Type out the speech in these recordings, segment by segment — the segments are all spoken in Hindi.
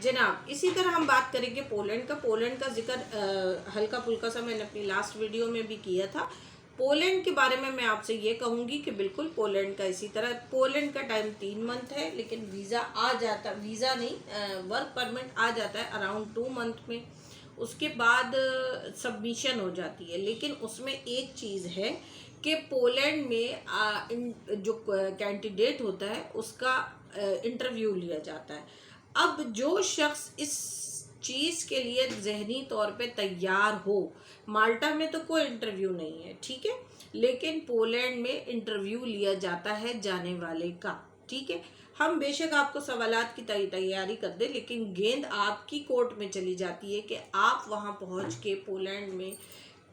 जनाब इसी तरह हम बात करेंगे पोलैंड का। पोलैंड का जिक्र हल्का फुल्का सा मैंने अपनी लास्ट वीडियो में भी किया था। पोलैंड के बारे में मैं आपसे ये कहूँगी कि बिल्कुल पोलैंड का इसी तरह, पोलैंड का टाइम 3 मंथ है, लेकिन वीज़ा आ जाता, वीज़ा नहीं वर्क परमिट आ जाता है अराउंड 2 मंथ में। उसके बाद सबमिशन हो जाती है। लेकिन उसमें एक चीज़ है कि पोलैंड में जो कैंडिडेट होता है उसका इंटरव्यू लिया जाता है। अब जो शख्स इस चीज़ के लिए जहनी तौर पे तैयार हो, माल्टा में तो कोई इंटरव्यू नहीं है, ठीक है, लेकिन पोलैंड में इंटरव्यू लिया जाता है जाने वाले का, ठीक है। हम बेशक आपको सवालात की तैयारी कर दे, लेकिन गेंद आपकी कोर्ट में चली जाती है कि आप वहाँ पहुँच के पोलैंड में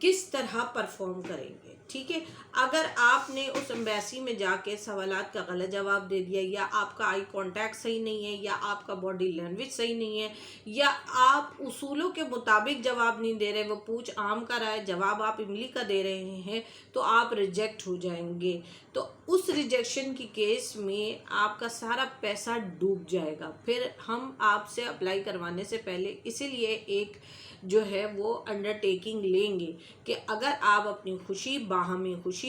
किस तरह परफॉर्म करेंगे, ठीक है। अगर आपने उस एम्बेसी में जाके सवालात का गलत जवाब दे दिया, या आपका आई कांटेक्ट सही नहीं है, या आपका बॉडी लैंग्वेज सही नहीं है, या आप उसूलों के मुताबिक जवाब नहीं दे रहे, वो पूछ आम का रहा है, जवाब आप इमली का दे रहे हैं, तो आप रिजेक्ट हो जाएंगे। तो उस रिजेक्शन की केस में आपका सारा पैसा डूब जाएगा। फिर हम आपसे अप्लाई करवाने से पहले इसीलिए एक जो है वो अंडरटेकिंग लेंगे कि अगर आप अपनी खुशी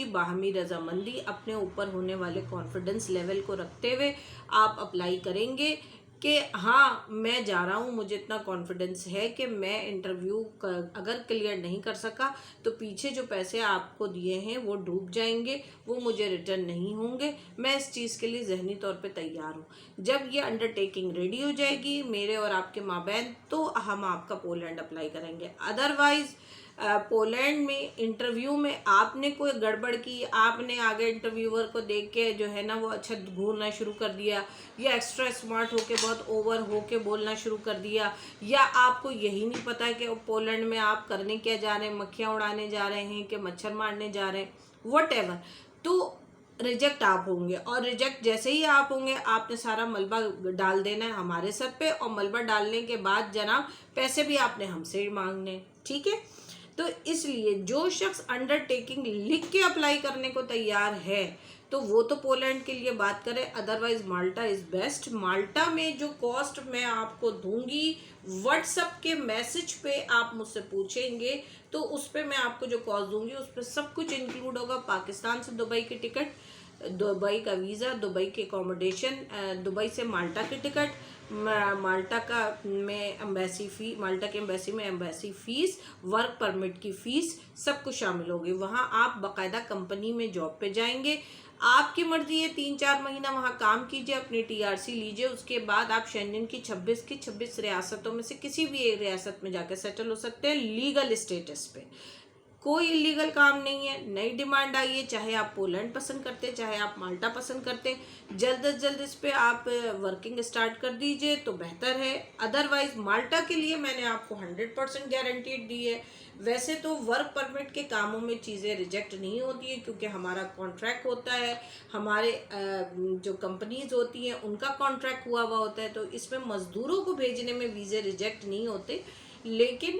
बाहमी रजामंदी अपने ऊपर होने वाले कॉन्फिडेंस लेवल को रखते हुए आप अप्लाई करेंगे कि हाँ मैं जा रहा हूँ, मुझे इतना कॉन्फिडेंस है कि मैं इंटरव्यू अगर क्लियर नहीं कर सका तो पीछे जो पैसे आपको दिए हैं वो डूब जाएंगे, वो मुझे रिटर्न नहीं होंगे, मैं इस चीज़ के लिए जहनी तौर पे तैयार हूँ। जब ये अंडरटेकिंग रेडी हो जाएगी मेरे और आपके माबैन, तो हम आपका पोलैंड अप्लाई करेंगे। अदरवाइज़ पोलैंड में इंटरव्यू में आपने कोई गड़बड़ की, आपने आगे इंटरव्यूअर को देख के जो है ना वो अच्छा घूरना शुरू कर दिया, या एक्स्ट्रा स्मार्ट होके बहुत ओवर होके बोलना शुरू कर दिया, या आपको यही नहीं पता है कि पोलैंड में आप करने क्या जा रहे हैं, मक्खियाँ उड़ाने जा रहे हैं कि मच्छर मारने जा रहे हैं, वट तो रिजेक्ट आप होंगे। और रिजेक्ट जैसे ही आप होंगे आपने सारा मलबा डाल देना है हमारे सर पे, और मलबा डालने के बाद जनाब पैसे भी आपने हमसे ही मांगने, ठीक है। तो इसलिए जो शख्स अंडरटेकिंग लिख के अप्लाई करने को तैयार है तो वो तो पोलैंड के लिए बात करें, अदरवाइज माल्टा इज़ बेस्ट। माल्टा में जो कॉस्ट मैं आपको दूंगी, व्हाट्सएप के मैसेज पे आप मुझसे पूछेंगे तो उस पर मैं आपको जो कॉस्ट दूंगी उस पर सब कुछ इंक्लूड होगा। पाकिस्तान से दुबई की टिकट, दुबई का वीज़ा, दुबई की अकोमोडेशन, दुबई से माल्टा की टिकट, माल्टा का में एम्बेसी फ़ी, माल्टा के एम्बेसी में एम्बेसी फ़ीस, वर्क परमिट की फ़ीस, सब कुछ शामिल होगी। वहाँ आप बाकायदा कंपनी में जॉब पे जाएंगे, आपकी मर्ज़ी है 3-4 महीना वहाँ काम कीजिए, अपनी टीआरसी लीजिए, उसके बाद आप शेंजन की 26 रियासतों में से किसी भी एक रियासत में जाकर सेटल हो सकते हैं लीगल स्टेटस पे। कोई इलीगल काम नहीं है। नई डिमांड आई है, चाहे आप पोलैंड पसंद करते हैं चाहे आप माल्टा पसंद करते हैं, जल्द से जल्द इस पे आप वर्किंग स्टार्ट कर दीजिए तो बेहतर है। अदरवाइज माल्टा के लिए मैंने आपको 100% गारंटीड दी है। वैसे तो वर्क परमिट के कामों में चीज़ें रिजेक्ट नहीं होती है क्योंकि हमारा कॉन्ट्रैक्ट होता है, हमारे जो कंपनीज होती हैं उनका कॉन्ट्रैक्ट हुआ हुआ होता है, तो इसमें मज़दूरों को भेजने में वीज़े रिजेक्ट नहीं होते। लेकिन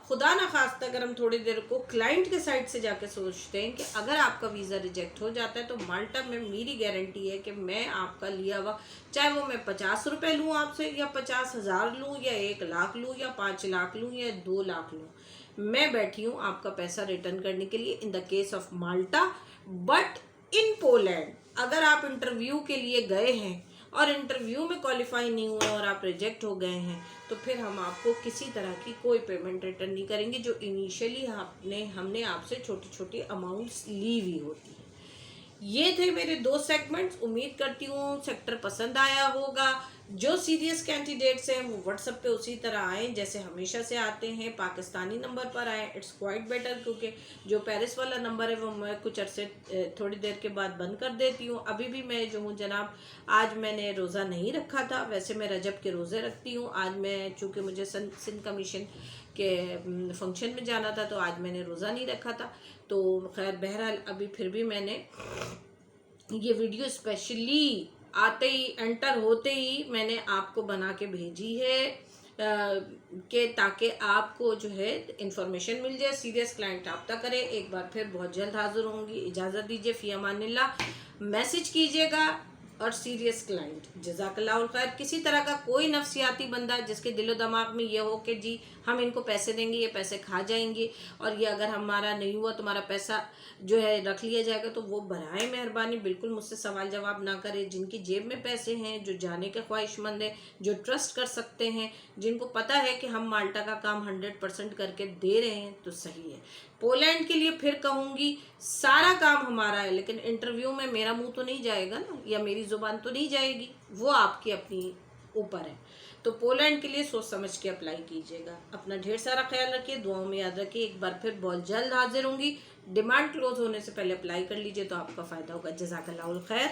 खुदा ना खास्ता अगर हम थोड़ी देर को क्लाइंट के साइड से जाके सोचते हैं कि अगर आपका वीज़ा रिजेक्ट हो जाता है तो माल्टा में मेरी गारंटी है कि मैं आपका लिया हुआ, चाहे वो मैं 50 रुपये लूँ आपसे, या 50,000 लूँ, या 1 लाख लूँ, या 5 लाख लूँ, या 2 लाख लूँ, मैं बैठी हूँ आपका पैसा रिटर्न करने के लिए in the case of Malta. But in Poland अगर आप इंटरव्यू के लिए गए हैं और इंटरव्यू में क्वालिफाई नहीं हुए और आप रिजेक्ट हो गए हैं तो फिर हम आपको किसी तरह की कोई पेमेंट रिटर्न नहीं करेंगे जो इनिशियली हमने आपसे छोटी छोटी अमाउंट्स ली हुई होती है। ये थे मेरे 2 सेगमेंट्स। उम्मीद करती हूँ सेक्टर पसंद आया होगा। जो सीरियस कैंडिडेट्स हैं वो व्हाट्सएप पे उसी तरह आएँ जैसे हमेशा से आते हैं, पाकिस्तानी नंबर पर आएँ, इट्स क्वाइट बेटर, क्योंकि जो पेरिस वाला नंबर है वो मैं कुछ अरसे थोड़ी देर के बाद बंद कर देती हूँ। अभी भी मैं जो हूँ जनाब, आज मैंने रोज़ा नहीं रखा था, वैसे मैं रजब के रोज़े रखती हूँ। आज मैं चूँकि मुझे सिंध कमीशन के फंक्शन में जाना था तो आज मैंने रोज़ा नहीं रखा था। तो खैर बहरहाल अभी फिर भी मैंने ये वीडियो स्पेशली आते ही एंटर होते ही मैंने आपको बना के भेजी है कि ताकि आपको जो है इंफॉर्मेशन मिल जाए। सीरियस क्लाइंट रब्ता करें। एक बार फिर बहुत जल्द हाजिर होंगी। इजाज़त दीजिए। फ़ी अमानिल्लाह। मैसेज कीजिएगा, और सीरियस क्लाइंट। जज़ाकल्लाहुल खैर। किसी तरह का कोई नफ्सियाती बंदा जिसके दिलो दिमाग में ये हो कि जी हम इनको पैसे देंगे, ये पैसे खा जाएंगे और ये अगर हमारा नहीं हुआ तो हमारा पैसा जो है रख लिया जाएगा, तो वो बराए मेहरबानी बिल्कुल मुझसे सवाल जवाब ना करे। जिनकी जेब में पैसे हैं, जो जाने के ख्वाहिशमंद हैं, जो ट्रस्ट कर सकते हैं, जिनको पता है कि हम माल्टा का काम 100% करके दे रहे हैं, तो सही है। पोलैंड के लिए फिर कहूँगी सारा काम हमारा है, लेकिन इंटरव्यू में मेरा मुंह तो नहीं जाएगा ना, या मेरी ज़ुबान तो नहीं जाएगी, वो आपकी अपनी ऊपर है। तो पोलैंड के लिए सोच समझ के अप्लाई कीजिएगा। अपना ढेर सारा ख्याल रखिए, दुआओं में याद रखिए। एक बार फिर बहुत जल्द हाजिर होंगी। डिमांड क्लोज होने से पहले अप्लाई कर लीजिए तो आपका फ़ायदा होगा। जज़ाकल्लाहुल खैर।